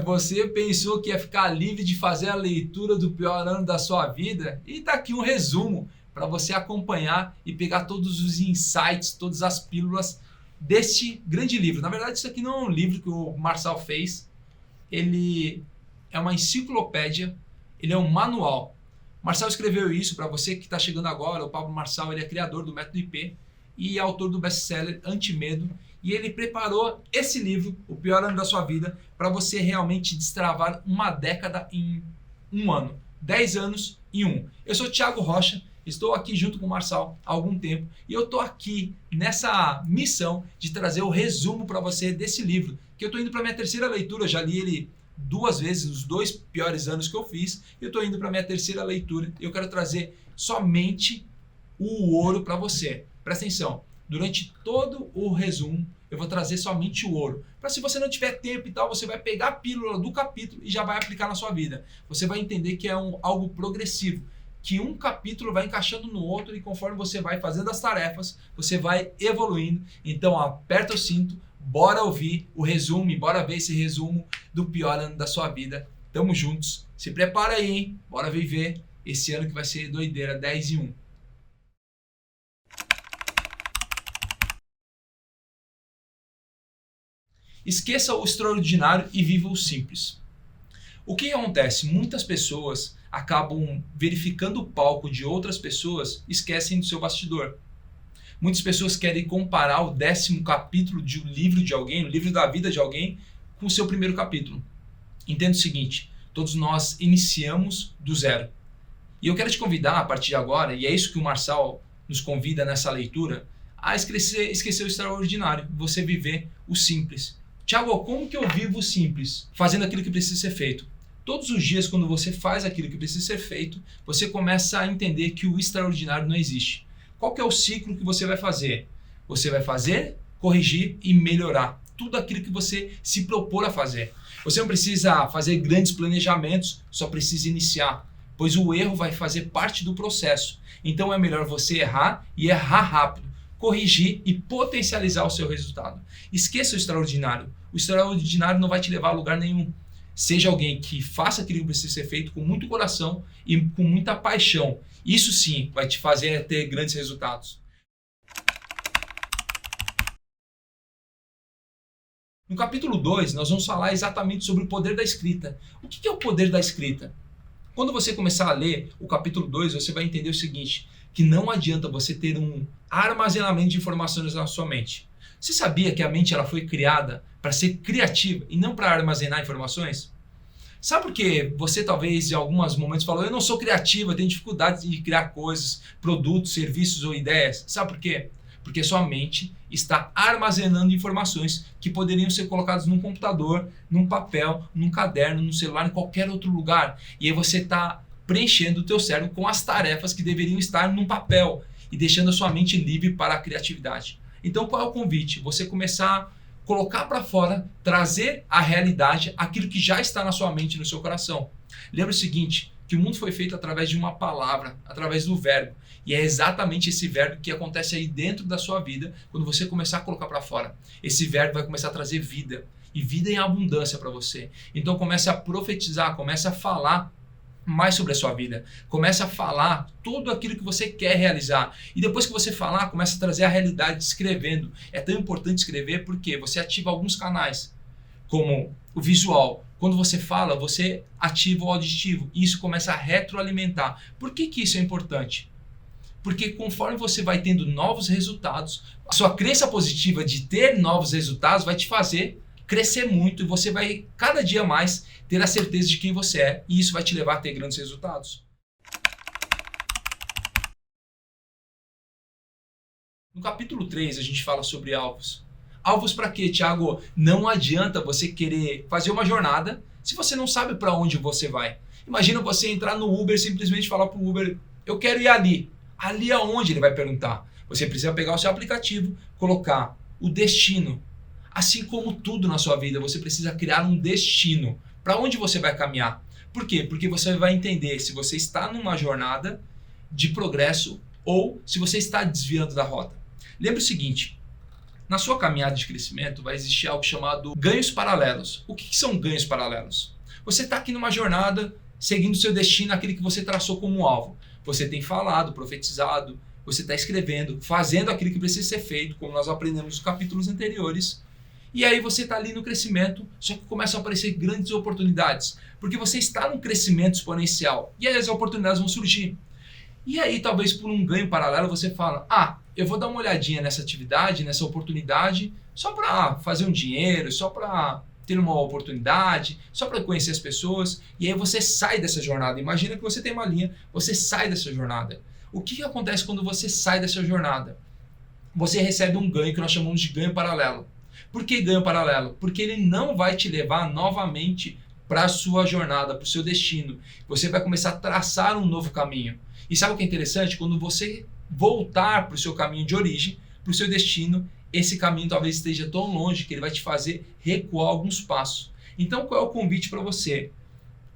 Você pensou que ia ficar livre de fazer a leitura do pior ano da sua vida? E tá aqui um resumo para você acompanhar e pegar todos os insights, todas as pílulas deste grande livro. Na verdade, isso aqui não é um livro que o Marçal fez, ele é uma enciclopédia, ele é um manual. Marçal escreveu isso para você que está chegando agora. O Pablo Marçal, ele é criador do Método IP e autor do best-seller Antimedo. E ele preparou esse livro, O Pior Ano da Sua Vida, para você realmente destravar uma década em um ano. 10 anos em um. Eu sou Thiago Rocha, estou aqui junto com o Marçal há algum tempo e eu estou aqui nessa missão de trazer o resumo para você desse livro, que eu estou indo para minha terceira leitura. Eu já li ele 2 vezes, os 2 piores anos que eu fiz, e eu estou indo para minha terceira leitura e eu quero trazer somente o ouro para você. Presta atenção, durante todo o resumo eu vou trazer somente o ouro, para se você não tiver tempo e tal, você vai pegar a pílula do capítulo e já vai aplicar na sua vida. Você vai entender que é algo progressivo, que um capítulo vai encaixando no outro e conforme você vai fazendo as tarefas, você vai evoluindo. Então aperta o cinto, bora ouvir o resumo e bora ver esse resumo do pior ano da sua vida. Tamo juntos, se prepara aí, hein? Bora viver esse ano que vai ser doideira, 10 em 1. Esqueça o extraordinário e viva o simples. O que acontece? Muitas pessoas acabam verificando o palco de outras pessoas e esquecem do seu bastidor. Muitas pessoas querem comparar o 10º capítulo de um livro de alguém, o livro da vida de alguém, com o seu primeiro capítulo. Entenda o seguinte, todos nós iniciamos do zero. E eu quero te convidar a partir de agora, e é isso que o Marçal nos convida nessa leitura, a esquecer o extraordinário, você viver o simples. Tiago, como que eu vivo o simples? Fazendo aquilo que precisa ser feito. Todos os dias, quando você faz aquilo que precisa ser feito, você começa a entender que o extraordinário não existe. Qual que é o ciclo que você vai fazer? Você vai fazer, corrigir e melhorar. Tudo aquilo que você se propor a fazer. Você não precisa fazer grandes planejamentos, só precisa iniciar, pois o erro vai fazer parte do processo. Então é melhor você errar e errar rápido, corrigir e potencializar o seu resultado. Esqueça o extraordinário. O extraordinário não vai te levar a lugar nenhum. Seja alguém que faça aquilo que precisa ser feito com muito coração e com muita paixão. Isso sim vai te fazer ter grandes resultados. No capítulo 2, nós vamos falar exatamente sobre o poder da escrita. O que é o poder da escrita? Quando você começar a ler o capítulo 2, você vai entender o seguinte, que não adianta você ter um armazenamento de informações na sua mente. Você sabia que a mente ela foi criada para ser criativa e não para armazenar informações? Sabe por que você talvez em alguns momentos falou, eu não sou criativa, eu tenho dificuldade de criar coisas, produtos, serviços ou ideias? Sabe por quê? Porque sua mente está armazenando informações que poderiam ser colocadas num computador, num papel, num caderno, num celular, em qualquer outro lugar. E aí você está preenchendo o teu cérebro com as tarefas que deveriam estar num papel e deixando a sua mente livre para a criatividade. Então qual é o convite? Você começar a colocar para fora, trazer à realidade aquilo que já está na sua mente e no seu coração. Lembra o seguinte, que o mundo foi feito através de uma palavra, através do verbo. E é exatamente esse verbo que acontece aí dentro da sua vida, quando você começar a colocar para fora. Esse verbo vai começar a trazer vida, e vida em abundância para você. Então comece a profetizar, comece a falar mais sobre a sua vida. Comece a falar tudo aquilo que você quer realizar. E depois que você falar, comece a trazer a realidade escrevendo. É tão importante escrever porque você ativa alguns canais, como o visual. Quando você fala, você ativa o auditivo. E isso começa a retroalimentar. Por que isso é importante? Porque conforme você vai tendo novos resultados, a sua crença positiva de ter novos resultados vai te fazer crescer muito e você vai cada dia mais ter a certeza de quem você é e isso vai te levar a ter grandes resultados. No capítulo 3 a gente fala sobre alvos. Alvos para quê, Thiago? Não adianta você querer fazer uma jornada se você não sabe para onde você vai. Imagina você entrar no Uber e simplesmente falar para o Uber, eu quero ir ali. Ali aonde ele vai perguntar? Você precisa pegar o seu aplicativo, colocar o destino. Assim como tudo na sua vida, você precisa criar um destino. Para onde você vai caminhar? Por quê? Porque você vai entender se você está numa jornada de progresso ou se você está desviando da rota. Lembre o seguinte, Na sua caminhada de crescimento vai existir algo chamado ganhos paralelos. O que são ganhos paralelos? Você está aqui numa jornada seguindo seu destino, aquele que você traçou como alvo. Você tem falado, profetizado, você está escrevendo, fazendo aquilo que precisa ser feito, como nós aprendemos nos capítulos anteriores. E aí você está ali no crescimento, só que começam a aparecer grandes oportunidades, porque você está num crescimento exponencial. E aí as oportunidades vão surgir. E aí talvez por um ganho paralelo você fala, eu vou dar uma olhadinha nessa atividade, nessa oportunidade, só para fazer um dinheiro, só para ter uma oportunidade, só para conhecer as pessoas. E aí você sai dessa jornada. Imagina que você tem uma linha, você sai dessa jornada. O que acontece quando você sai dessa jornada? Você recebe um ganho que nós chamamos de ganho paralelo. Por que ganho paralelo? Porque ele não vai te levar novamente para a sua jornada, para o seu destino. Você vai começar a traçar um novo caminho. E sabe o que é interessante? Quando você voltar para o seu caminho de origem, para o seu destino, esse caminho talvez esteja tão longe que ele vai te fazer recuar alguns passos. Então, qual é o convite para você?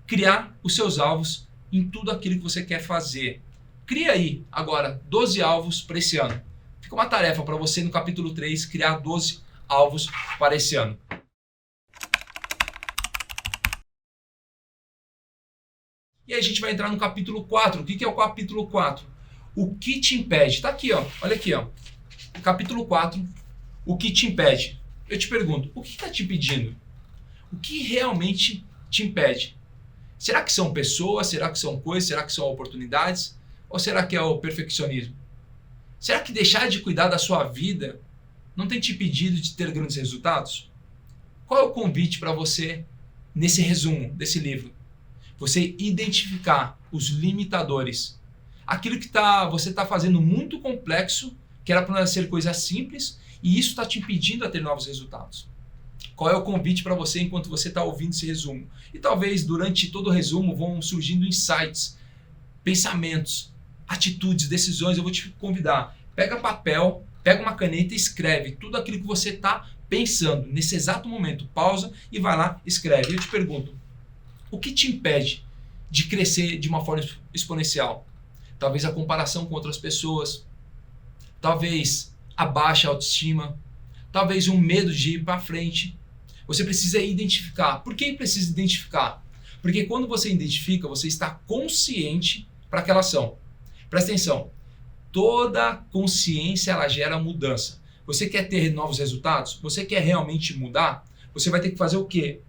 Criar os seus alvos em tudo aquilo que você quer fazer. Cria aí, agora, 12 alvos para esse ano. Fica uma tarefa para você no capítulo 3, criar 12 alvos para esse ano. E aí a gente vai entrar no capítulo 4. O que é o capítulo 4? O que te impede? Está aqui, ó. Olha aqui, ó. Capítulo 4. O que te impede? Eu te pergunto, o que está te impedindo? O que realmente te impede? Será que são pessoas? Será que são coisas? Será que são oportunidades? Ou será que é o perfeccionismo? Será que deixar de cuidar da sua vida não tem te impedido de ter grandes resultados? Qual é o convite para você nesse resumo desse livro? Você identificar os limitadores. Aquilo que você está fazendo muito complexo, que era para ser coisa simples, e isso está te impedindo a ter novos resultados. Qual é o convite para você enquanto você está ouvindo esse resumo? E talvez durante todo o resumo vão surgindo insights, pensamentos, atitudes, decisões. Eu vou te convidar. Pega papel, pega uma caneta e escreve tudo aquilo que você está pensando nesse exato momento. Pausa e vai lá, escreve. Eu te pergunto, o que te impede de crescer de uma forma exponencial? Talvez a comparação com outras pessoas, talvez a baixa autoestima, talvez um medo de ir para frente. Você precisa identificar. Por que precisa identificar? Porque quando você identifica, você está consciente para aquela ação. Presta atenção. Toda consciência ela gera mudança. Você quer ter novos resultados? Você quer realmente mudar? Você vai ter que fazer o quê?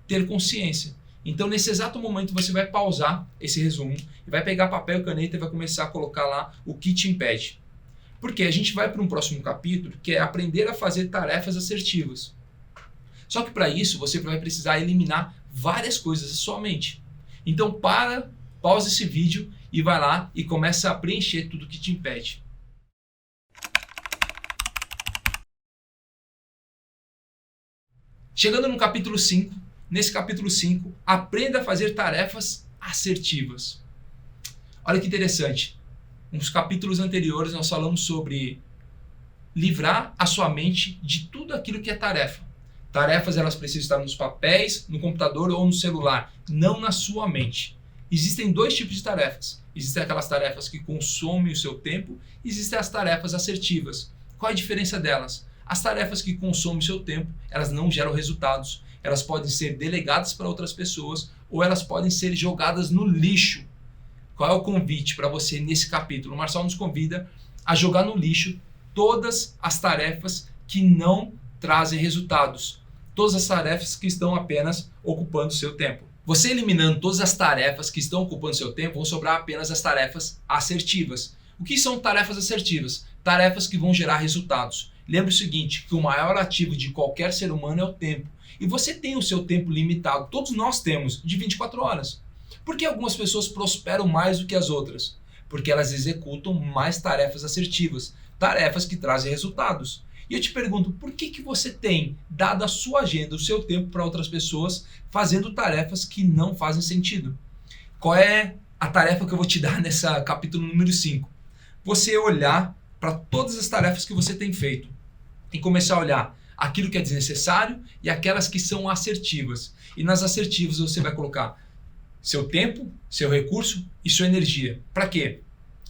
Ter consciência. Então, nesse exato momento, você vai pausar esse resumo e vai pegar papel e caneta e vai começar a colocar lá o que te impede. Porque a gente vai para um próximo capítulo, que é aprender a fazer tarefas assertivas. Só que para isso, você vai precisar eliminar várias coisas da sua mente. Então, pausa esse vídeo e vai lá e começa a preencher tudo que te impede. Chegando no capítulo 5, nesse capítulo 5, aprenda a fazer tarefas assertivas. Olha que interessante. Nos capítulos anteriores nós falamos sobre livrar a sua mente de tudo aquilo que é tarefa. Tarefas elas precisam estar nos papéis, no computador ou no celular, não na sua mente. Existem dois tipos de tarefas. Existem aquelas tarefas que consomem o seu tempo, e existem as tarefas assertivas. Qual é a diferença delas? As tarefas que consomem o seu tempo, elas não geram resultados. Elas podem ser delegadas para outras pessoas ou elas podem ser jogadas no lixo. Qual é o convite para você nesse capítulo? O Marçal nos convida a jogar no lixo todas as tarefas que não trazem resultados. Todas as tarefas que estão apenas ocupando o seu tempo. Você eliminando todas as tarefas que estão ocupando seu tempo, vão sobrar apenas as tarefas assertivas. O que são tarefas assertivas? Tarefas que vão gerar resultados. Lembre o seguinte, que o maior ativo de qualquer ser humano é o tempo. E você tem o seu tempo limitado, todos nós temos, de 24 horas. Por que algumas pessoas prosperam mais do que as outras? Porque elas executam mais tarefas assertivas, tarefas que trazem resultados. E eu te pergunto, por que você tem dado a sua agenda, o seu tempo para outras pessoas, fazendo tarefas que não fazem sentido? Qual é a tarefa que eu vou te dar nessa capítulo número 5? Você olhar para todas as tarefas que você tem feito e começar a olhar aquilo que é desnecessário e aquelas que são assertivas. E nas assertivas você vai colocar seu tempo, seu recurso e sua energia. Para quê?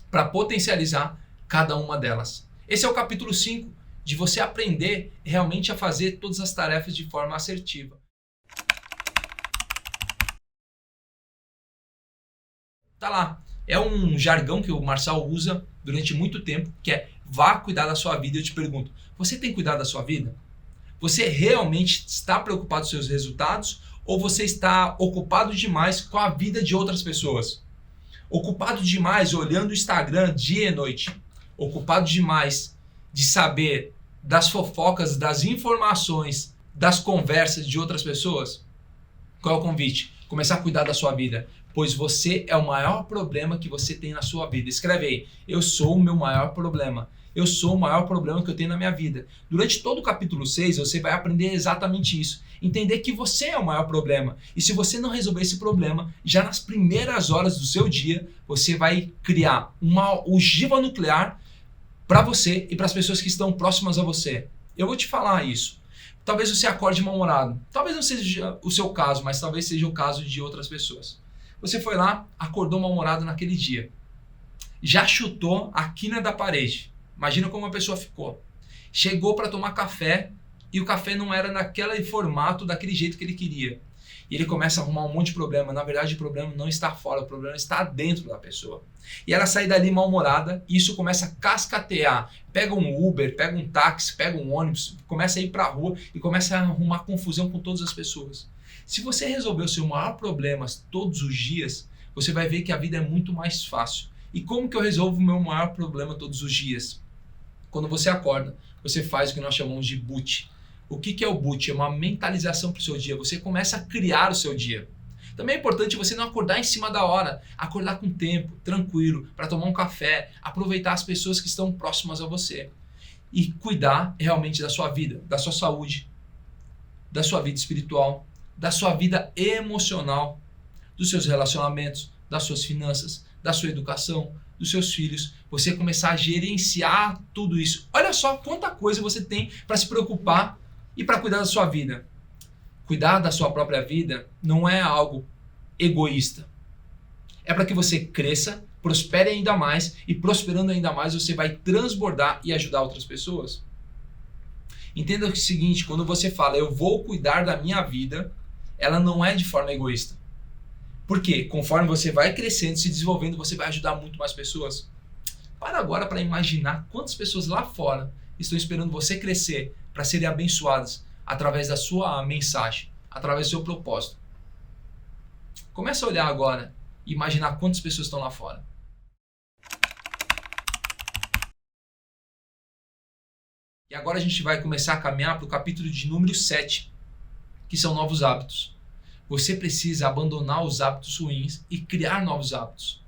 Para potencializar cada uma delas. Esse é o capítulo 5. de você aprender realmente a fazer todas as tarefas de forma assertiva. Tá lá. É um jargão que o Marçal usa durante muito tempo, que é: vá cuidar da sua vida. Eu te pergunto, você tem cuidado da sua vida? Você realmente está preocupado com seus resultados ou você está ocupado demais com a vida de outras pessoas? Ocupado demais olhando o Instagram dia e noite? Ocupado demais de saber das fofocas, das informações, das conversas de outras pessoas? Qual é o convite? Começar a cuidar da sua vida, pois você é o maior problema que você tem na sua vida. Escreve aí: eu sou o meu maior problema. Eu sou o maior problema que eu tenho na minha vida. Durante todo o capítulo 6, você vai aprender exatamente isso. Entender que você é o maior problema. E se você não resolver esse problema, já nas primeiras horas do seu dia, você vai criar uma ogiva nuclear para você e para as pessoas que estão próximas a você. Eu vou te falar isso. Talvez você acorde mal-humorado. Talvez não seja o seu caso, mas talvez seja o caso de outras pessoas. Você foi lá, acordou mal-humorado naquele dia. Já chutou a quina da parede. Imagina como a pessoa ficou. Chegou para tomar café e o café não era naquele formato, daquele jeito que ele queria. E ele começa a arrumar um monte de problema. Na verdade, o problema não está fora, o problema está dentro da pessoa. E ela sai dali mal-humorada e isso começa a cascatear. Pega um Uber, pega um táxi, pega um ônibus, começa a ir para a rua e começa a arrumar confusão com todas as pessoas. Se você resolver o seu maior problema todos os dias, você vai ver que a vida é muito mais fácil. E como que eu resolvo o meu maior problema todos os dias? Quando você acorda, você faz o que nós chamamos de boot. O que é o boot? É uma mentalização para o seu dia. Você começa a criar o seu dia. Também é importante você não acordar em cima da hora. Acordar com tempo, tranquilo, para tomar um café, aproveitar as pessoas que estão próximas a você. E cuidar realmente da sua vida, da sua saúde, da sua vida espiritual, da sua vida emocional, dos seus relacionamentos, das suas finanças, da sua educação, dos seus filhos, você começar a gerenciar tudo isso. Olha só quanta coisa você tem para se preocupar e para cuidar da sua vida. Cuidar da sua própria vida não é algo egoísta. É para que você cresça, prospere ainda mais e prosperando ainda mais você vai transbordar e ajudar outras pessoas. Entenda o seguinte, quando você fala eu vou cuidar da minha vida, ela não é de forma egoísta. Porque conforme você vai crescendo, se desenvolvendo, você vai ajudar muito mais pessoas. Para agora para imaginar quantas pessoas lá fora estão esperando você crescer para serem abençoadas através da sua mensagem, através do seu propósito. Começa a olhar agora e imaginar quantas pessoas estão lá fora. E agora a gente vai começar a caminhar para o capítulo de número 7, que são novos hábitos. Você precisa abandonar os hábitos ruins e criar novos hábitos.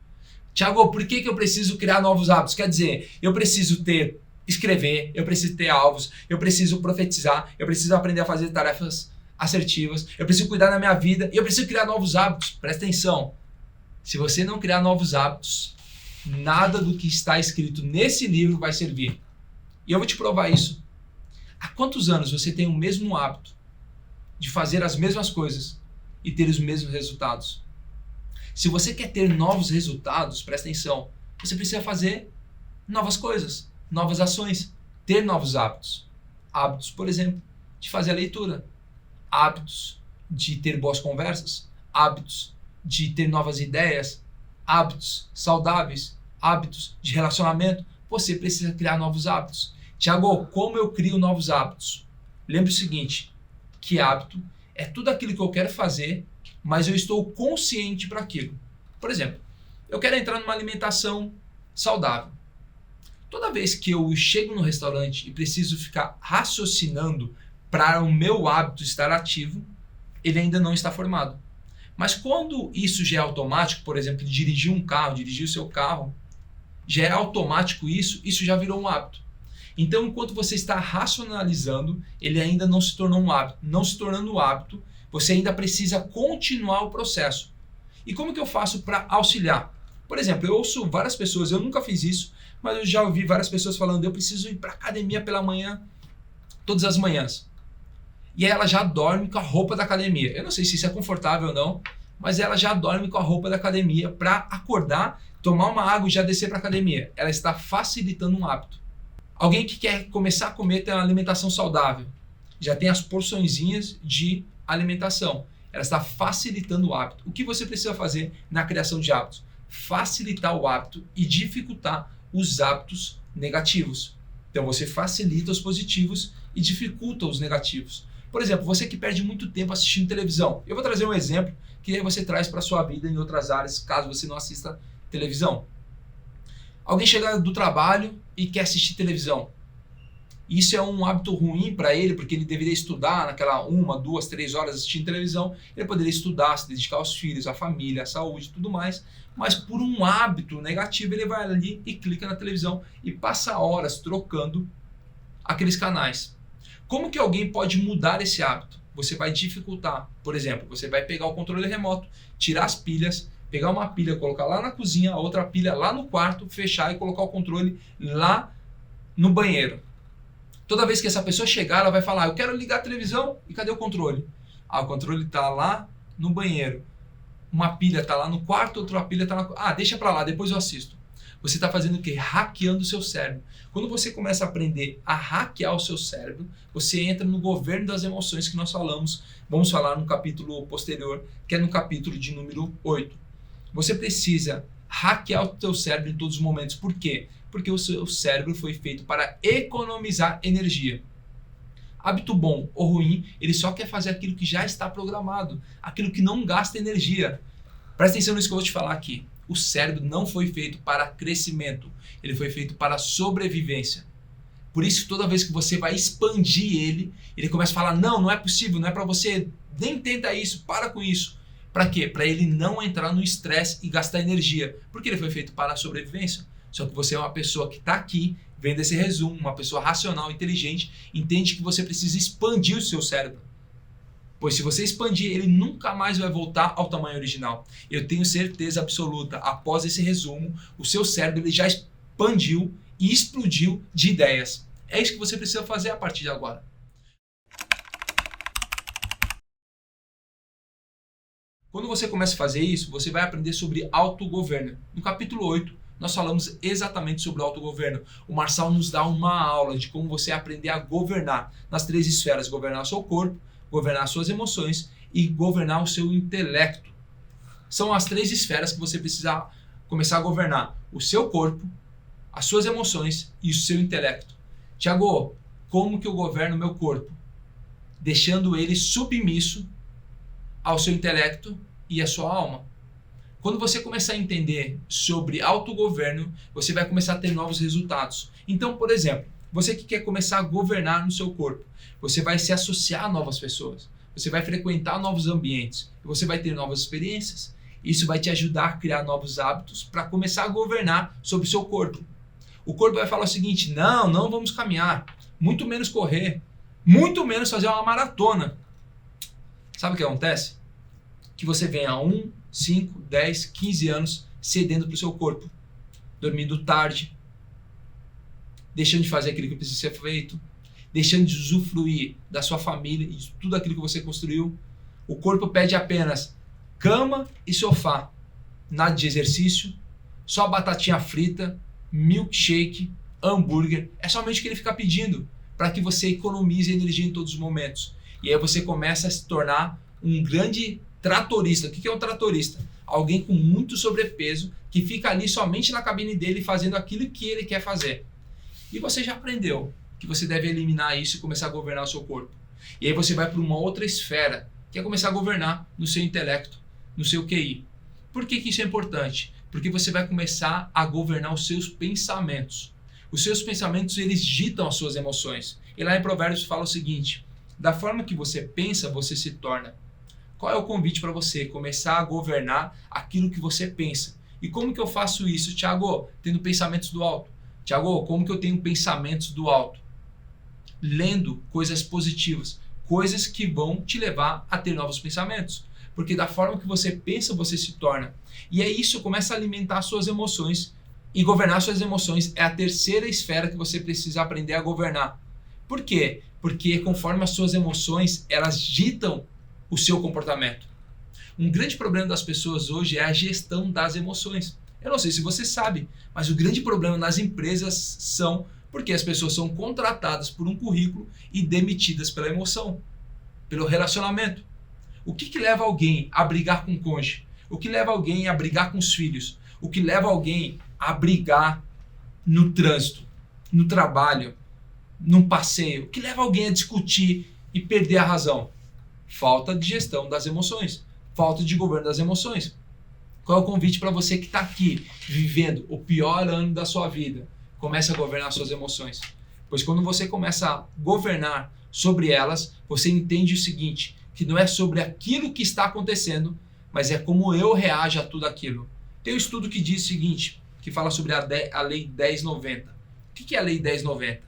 Tiago, por que eu preciso criar novos hábitos? Quer dizer, eu preciso escrever, eu preciso ter alvos, eu preciso profetizar, eu preciso aprender a fazer tarefas assertivas, eu preciso cuidar da minha vida e eu preciso criar novos hábitos. Presta atenção, se você não criar novos hábitos, nada do que está escrito nesse livro vai servir. E eu vou te provar isso. Há quantos anos você tem o mesmo hábito de fazer as mesmas coisas e ter os mesmos resultados? Se você quer ter novos resultados, presta atenção, você precisa fazer novas coisas, novas ações, ter novos hábitos. Hábitos, por exemplo, de fazer a leitura, hábitos de ter boas conversas, hábitos de ter novas ideias, hábitos saudáveis, hábitos de relacionamento. Você precisa criar novos hábitos. Tiago, como eu crio novos hábitos? Lembre o seguinte, que hábito é tudo aquilo que eu quero fazer, mas eu estou consciente para aquilo. Por exemplo, eu quero entrar numa alimentação saudável. Toda vez que eu chego no restaurante e preciso ficar raciocinando para o meu hábito estar ativo, ele ainda não está formado. Mas quando isso já é automático, por exemplo, dirigir um carro, dirigir o seu carro, já é automático isso já virou um hábito. Então, enquanto você está racionalizando, ele ainda não se tornou um hábito. Não se tornando um hábito, você ainda precisa continuar o processo. E como que eu faço para auxiliar? Por exemplo, eu ouço várias pessoas, eu nunca fiz isso, mas eu já ouvi várias pessoas falando, eu preciso ir para academia pela manhã, todas as manhãs. E aí ela já dorme com a roupa da academia. Eu não sei se isso é confortável ou não, mas ela já dorme com a roupa da academia para acordar, tomar uma água e já descer para a academia. Ela está facilitando um hábito. Alguém que quer começar a comer tem uma alimentação saudável, já tem as porçõezinhas de alimentação. Ela está facilitando o hábito. O que você precisa fazer na criação de hábitos? Facilitar o hábito e dificultar os hábitos negativos. Então você facilita os positivos e dificulta os negativos. Por exemplo, você que perde muito tempo assistindo televisão. Eu vou trazer um exemplo que aí você traz para a sua vida em outras áreas, caso você não assista televisão. Alguém chega do trabalho e quer assistir televisão. Isso é um hábito ruim para ele, porque ele deveria estudar naquela 1, 2, 3 horas assistindo televisão. Ele poderia estudar, se dedicar aos filhos, à família, à saúde e tudo mais. Mas por um hábito negativo, ele vai ali e clica na televisão e passa horas trocando aqueles canais. Como que alguém pode mudar esse hábito? Você vai dificultar. Por exemplo, você vai pegar o controle remoto, tirar as pilhas, pegar uma pilha, colocar lá na cozinha, a outra pilha lá no quarto, fechar e colocar o controle lá no banheiro. Toda vez que essa pessoa chegar, ela vai falar, eu quero ligar a televisão e cadê o controle? Ah, o controle está lá no banheiro. Uma pilha está lá no quarto, outra pilha está na... Ah, deixa para lá, depois eu assisto. Você está fazendo o quê? Hackeando o seu cérebro. Quando você começa a aprender a hackear o seu cérebro, você entra no governo das emoções que nós falamos. Vamos falar no capítulo posterior, que é no capítulo de número 8. Você precisa hackear o seu cérebro em todos os momentos. Por quê? Porque o seu cérebro foi feito para economizar energia. Hábito bom ou ruim, ele só quer fazer aquilo que já está programado, aquilo que não gasta energia. Presta atenção nisso que eu vou te falar aqui. O cérebro não foi feito para crescimento, ele foi feito para sobrevivência. Por isso, toda vez que você vai expandir ele, ele começa a falar, não é possível, não é para você, nem tenta isso, para com isso. Para quê? Para ele não entrar no estresse e gastar energia, porque ele foi feito para a sobrevivência. Só que você é uma pessoa que está aqui, vendo esse resumo, uma pessoa racional, inteligente, entende que você precisa expandir o seu cérebro. Pois se você expandir, ele nunca mais vai voltar ao tamanho original. Eu tenho certeza absoluta, após esse resumo, o seu cérebro ele já expandiu e explodiu de ideias. É isso que você precisa fazer a partir de agora. Quando você começa a fazer isso, você vai aprender sobre autogoverno. No capítulo 8, nós falamos exatamente sobre o autogoverno. O Marçal nos dá uma aula de como você aprender a governar nas 3 esferas. Governar o seu corpo, governar suas emoções e governar o seu intelecto. São as 3 esferas que você precisa começar a governar. O seu corpo, as suas emoções e o seu intelecto. Tiago, como que eu governo o meu corpo? Deixando ele submisso ao seu intelecto e à sua alma. Quando você começar a entender sobre autogoverno, você vai começar a ter novos resultados. Então, por exemplo, você que quer começar a governar no seu corpo, você vai se associar a novas pessoas, você vai frequentar novos ambientes, você vai ter novas experiências. Isso vai te ajudar a criar novos hábitos para começar a governar sobre o seu corpo. O corpo vai falar o seguinte, não vamos caminhar, muito menos correr, muito menos fazer uma maratona. Sabe o que acontece? Que você vem a 1, 5, 10, 15 anos cedendo para o seu corpo, dormindo tarde, deixando de fazer aquilo que precisa ser feito, deixando de usufruir da sua família e de tudo aquilo que você construiu. O corpo pede apenas cama e sofá, nada de exercício, só batatinha frita, milkshake, hambúrguer. É somente o que ele fica pedindo para que você economize energia em todos os momentos. E aí você começa a se tornar um grande tratorista. O que é um tratorista? Alguém com muito sobrepeso que fica ali somente na cabine dele fazendo aquilo que ele quer fazer. E você já aprendeu que você deve eliminar isso e começar a governar o seu corpo. E aí você vai para uma outra esfera, que é começar a governar no seu intelecto, no seu QI. Por que isso é importante? Porque você vai começar a governar os seus pensamentos. Os seus pensamentos, eles ditam as suas emoções. E lá em Provérbios fala o seguinte, da forma que você pensa, você se torna. Qual é o convite para você? Começar a governar aquilo que você pensa. E como que eu faço isso, Tiago? Tendo pensamentos do alto. Tiago, como que eu tenho pensamentos do alto? Lendo coisas positivas, coisas que vão te levar a ter novos pensamentos. Porque da forma que você pensa, você se torna. E é isso, começa a alimentar suas emoções. E governar suas emoções é a terceira esfera que você precisa aprender a governar. Por quê? Porque conforme as suas emoções, elas ditam o seu comportamento. Um grande problema das pessoas hoje é a gestão das emoções. Eu não sei se você sabe, mas o grande problema nas empresas são Porque as pessoas são contratadas por um currículo e demitidas pela emoção, pelo relacionamento. O que leva alguém a brigar com o cônjuge? O que leva alguém a brigar com os filhos? O que leva alguém a brigar no trânsito, no trabalho, num passeio? O que leva alguém a discutir e perder a razão? Falta de gestão das emoções, falta de governo das emoções. Qual é o convite para você que está aqui, vivendo o pior ano da sua vida? Comece a governar suas emoções. Pois quando você começa a governar sobre elas, você entende o seguinte, que não é sobre aquilo que está acontecendo, mas é como eu reajo a tudo aquilo. Tem um estudo que diz o seguinte, que fala sobre a Lei 1090. O que é a Lei 1090?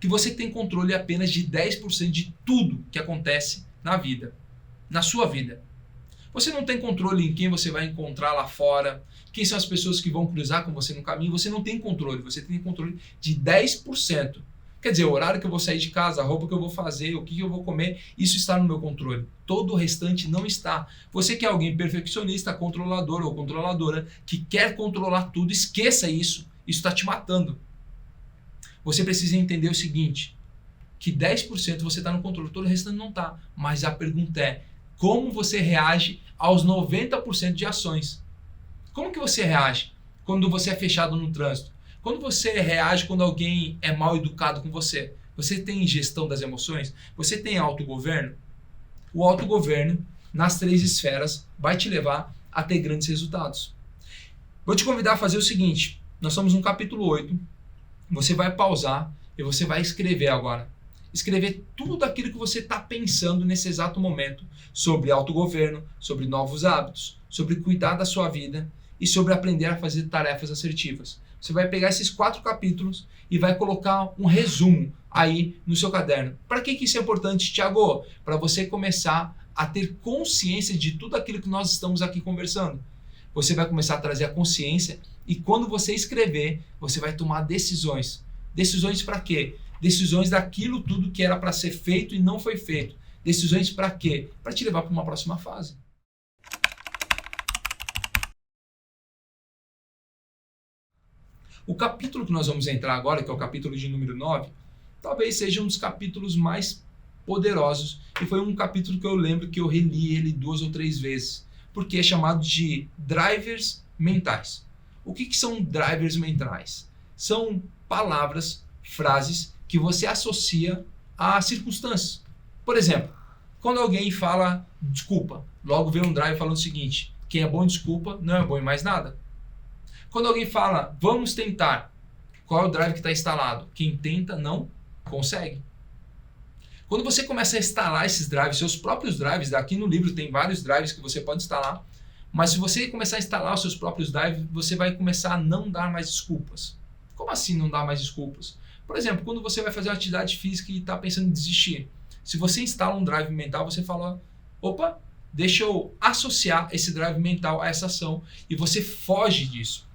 Que você tem controle apenas de 10% de tudo que acontece na vida, na sua vida. Você não tem controle em quem você vai encontrar lá fora, quem são as pessoas que vão cruzar com você no caminho, você não tem controle, você tem controle de 10%. Quer dizer, o horário que eu vou sair de casa, a roupa que eu vou fazer, o que eu vou comer, isso está no meu controle. Todo o restante não está. Você que é alguém perfeccionista, controlador ou controladora, que quer controlar tudo, esqueça isso. Isso está te matando. Você precisa entender o seguinte, que 10% você está no controle, todo o restante não está. Mas a pergunta é, como você reage aos 90% de ações? Como que você reage quando você é fechado no trânsito? Quando você reage quando alguém é mal educado com você? Você tem gestão das emoções? Você tem autogoverno? O autogoverno, nas 3 esferas, vai te levar a ter grandes resultados. Vou te convidar a fazer o seguinte, nós estamos no capítulo 8, você vai pausar e você vai escrever agora. Escrever tudo aquilo que você está pensando nesse exato momento sobre autogoverno, sobre novos hábitos, sobre cuidar da sua vida e sobre aprender a fazer tarefas assertivas. Você vai pegar esses 4 capítulos e vai colocar um resumo aí no seu caderno. Para que isso é importante, Thiago? Para você começar a ter consciência de tudo aquilo que nós estamos aqui conversando. Você vai começar a trazer a consciência e quando você escrever, você vai tomar decisões. Decisões para quê? Decisões daquilo tudo que era para ser feito e não foi feito. Decisões para quê? Para te levar para uma próxima fase. O capítulo que nós vamos entrar agora, que é o capítulo de número 9, talvez seja um dos capítulos mais poderosos e foi um capítulo que eu lembro que eu reli ele 2 ou 3 vezes, porque é chamado de drivers mentais. O que são drivers mentais? São palavras, frases que você associa a circunstâncias. Por exemplo, quando alguém fala desculpa, logo vem um drive falando o seguinte, quem é bom em desculpa não é bom em mais nada. Quando alguém fala, vamos tentar, qual é o drive que está instalado? Quem tenta não consegue. Quando você começa a instalar esses drives, seus próprios drives, aqui no livro tem vários drives que você pode instalar, mas se você começar a instalar os seus próprios drives, você vai começar a não dar mais desculpas. Como assim não dar mais desculpas? Por exemplo, quando você vai fazer uma atividade física e está pensando em desistir, se você instala um drive mental, você fala, opa, deixa eu associar esse drive mental a essa ação e você foge disso.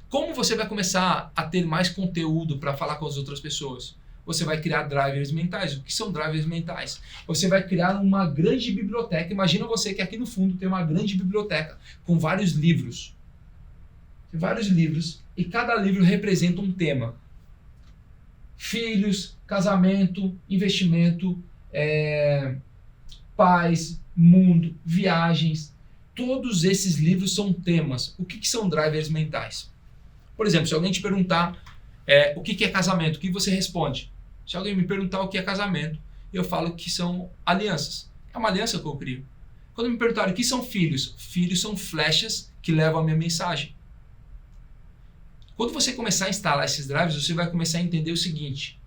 Como você vai começar a ter mais conteúdo para falar com as outras pessoas? Você vai criar drivers mentais. O que são drivers mentais? Você vai criar uma grande biblioteca. Imagina você que aqui no fundo tem uma grande biblioteca com vários livros. Vários livros e cada livro representa um tema. Filhos, casamento, investimento, paz, mundo, viagens. Todos esses livros são temas. O que são drivers mentais? Por exemplo, se alguém te perguntar o que é casamento, o que você responde? Se alguém me perguntar o que é casamento, eu falo que são alianças. É uma aliança que eu crio. Quando me perguntarem o que são filhos, filhos são flechas que levam a minha mensagem. Quando você começar a instalar esses drives, você vai começar a entender o seguinte,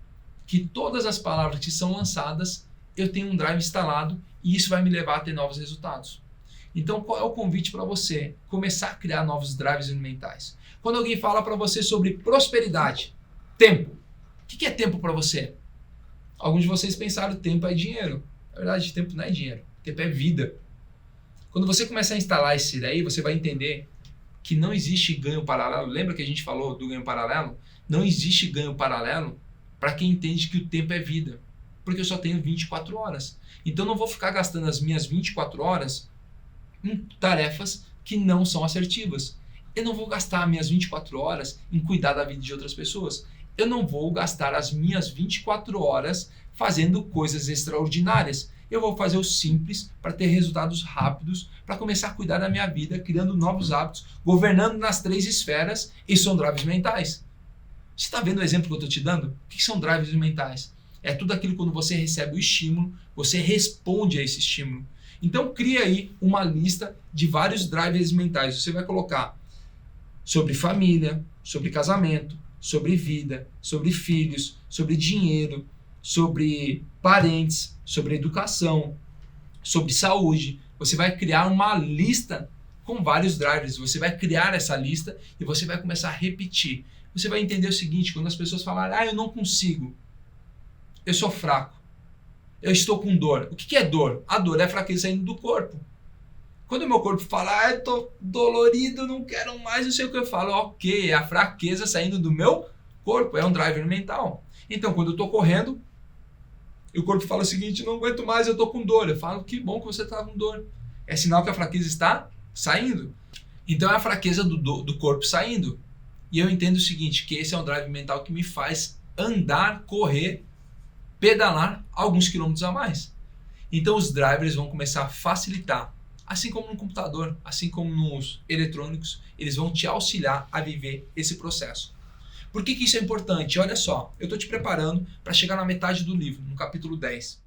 que todas as palavras que são lançadas, eu tenho um drive instalado e isso vai me levar a ter novos resultados. Então, qual é o convite para você? Começar a criar novos drives mentais. Quando alguém fala para você sobre prosperidade, tempo. O que é tempo para você? Alguns de vocês pensaram tempo é dinheiro. Na verdade, tempo não é dinheiro. Tempo é vida. Quando você começar a instalar esse daí, você vai entender que não existe ganho paralelo. Lembra que a gente falou do ganho paralelo? Não existe ganho paralelo para quem entende que o tempo é vida. Porque eu só tenho 24 horas. Então, eu não vou ficar gastando as minhas 24 horas em tarefas que não são assertivas. Eu não vou gastar minhas 24 horas em cuidar da vida de outras pessoas. eu não vou gastar as minhas 24 horas fazendo coisas extraordinárias. Eu vou fazer o simples para ter resultados rápidos, para começar a cuidar da minha vida, criando novos hábitos, governando nas 3 esferas. E são drives mentais. Você está vendo o exemplo que eu estou te dando? O que são drives mentais? É tudo aquilo quando você recebe o estímulo, você responde a esse estímulo. Então cria aí uma lista de vários drivers mentais. Você vai colocar sobre família, sobre casamento, sobre vida, sobre filhos, sobre dinheiro, sobre parentes, sobre educação, sobre saúde. Você vai criar uma lista com vários drivers. Você vai criar essa lista e você vai começar a repetir. Você vai entender o seguinte, quando as pessoas falarem, eu não consigo, eu sou fraco, eu estou com dor. O que é dor? A dor é a fraqueza saindo do corpo. Quando o meu corpo fala, eu estou dolorido, não quero mais, não sei o que eu falo, ok, é a fraqueza saindo do meu corpo, é um driver mental. Então, quando eu estou correndo, e o corpo fala o seguinte, não aguento mais, eu estou com dor. Eu falo, que bom que você está com dor. É sinal que a fraqueza está saindo. Então, é a fraqueza do corpo saindo. E eu entendo o seguinte, que esse é um drive mental que me faz andar, correr, pedalar alguns quilômetros a mais. Então, os drivers vão começar a facilitar. Assim como no computador, assim como nos eletrônicos, eles vão te auxiliar a viver esse processo. Por que isso é importante? Olha só, eu estou te preparando para chegar na metade do livro, no capítulo 10.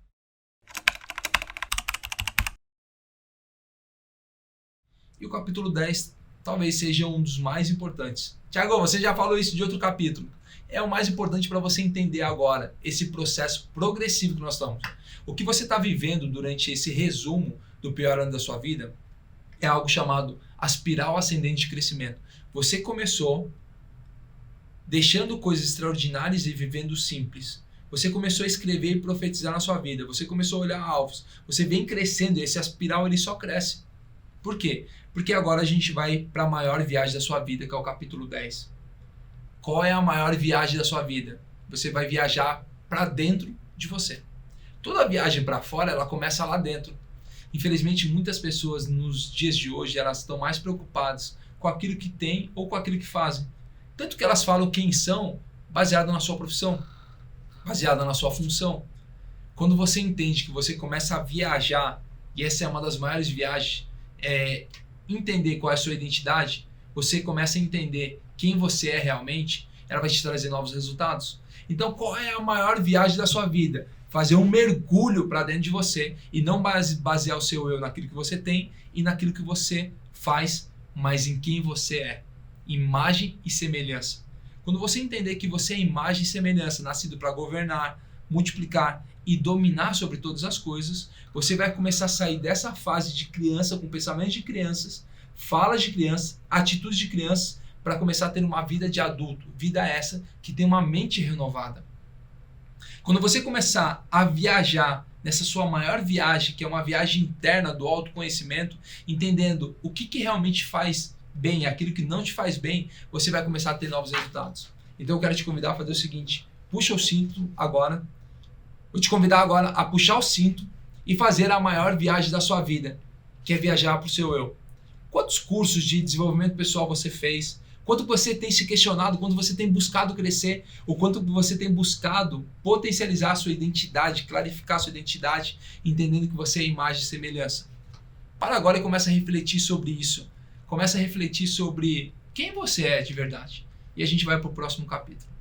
E o capítulo 10 talvez seja um dos mais importantes. Tiago, você já falou isso de outro capítulo. É o mais importante para você entender agora esse processo progressivo que nós estamos. O que você está vivendo durante esse resumo do pior ano da sua vida é algo chamado a espiral ascendente de crescimento. Você começou deixando coisas extraordinárias e vivendo simples. Você começou a escrever e profetizar na sua vida. Você começou a olhar alvos. Você vem crescendo e esse espiral ele só cresce. Por quê? Porque agora a gente vai para a maior viagem da sua vida, que é o capítulo 10. Qual é a maior viagem da sua vida? Você vai viajar para dentro de você. Toda viagem para fora, ela começa lá dentro. Infelizmente, muitas pessoas nos dias de hoje, elas estão mais preocupadas com aquilo que têm ou com aquilo que fazem. Tanto que elas falam quem são, baseado na sua profissão, baseado na sua função. Quando você entende que você começa a viajar, e essa é uma das maiores viagens, entender qual é a sua identidade, você começa a entender quem você é realmente, ela vai te trazer novos resultados. Então, qual é a maior viagem da sua vida? Fazer um mergulho para dentro de você e não basear o seu eu naquilo que você tem e naquilo que você faz, mas em quem você é. Imagem e semelhança. Quando você entender que você é imagem e semelhança, nascido para governar, multiplicar e dominar sobre todas as coisas, você vai começar a sair dessa fase de criança, com pensamentos de crianças, falas de crianças, atitudes de crianças, para começar a ter uma vida de adulto. Vida essa que tem uma mente renovada. Quando você começar a viajar nessa sua maior viagem, que é uma viagem interna do autoconhecimento, entendendo o que realmente faz bem, aquilo que não te faz bem, você vai começar a ter novos resultados. Então eu quero te convidar a fazer o seguinte, puxa o cinto agora, vou te convidar agora a puxar o cinto e fazer a maior viagem da sua vida, que é viajar para o seu eu. Quantos cursos de desenvolvimento pessoal você fez? Quanto você tem se questionado, quanto você tem buscado crescer, o quanto você tem buscado potencializar a sua identidade, clarificar a sua identidade, entendendo que você é imagem e semelhança. Para agora e começa a refletir sobre isso. Começa a refletir sobre quem você é de verdade. E a gente vai para o próximo capítulo.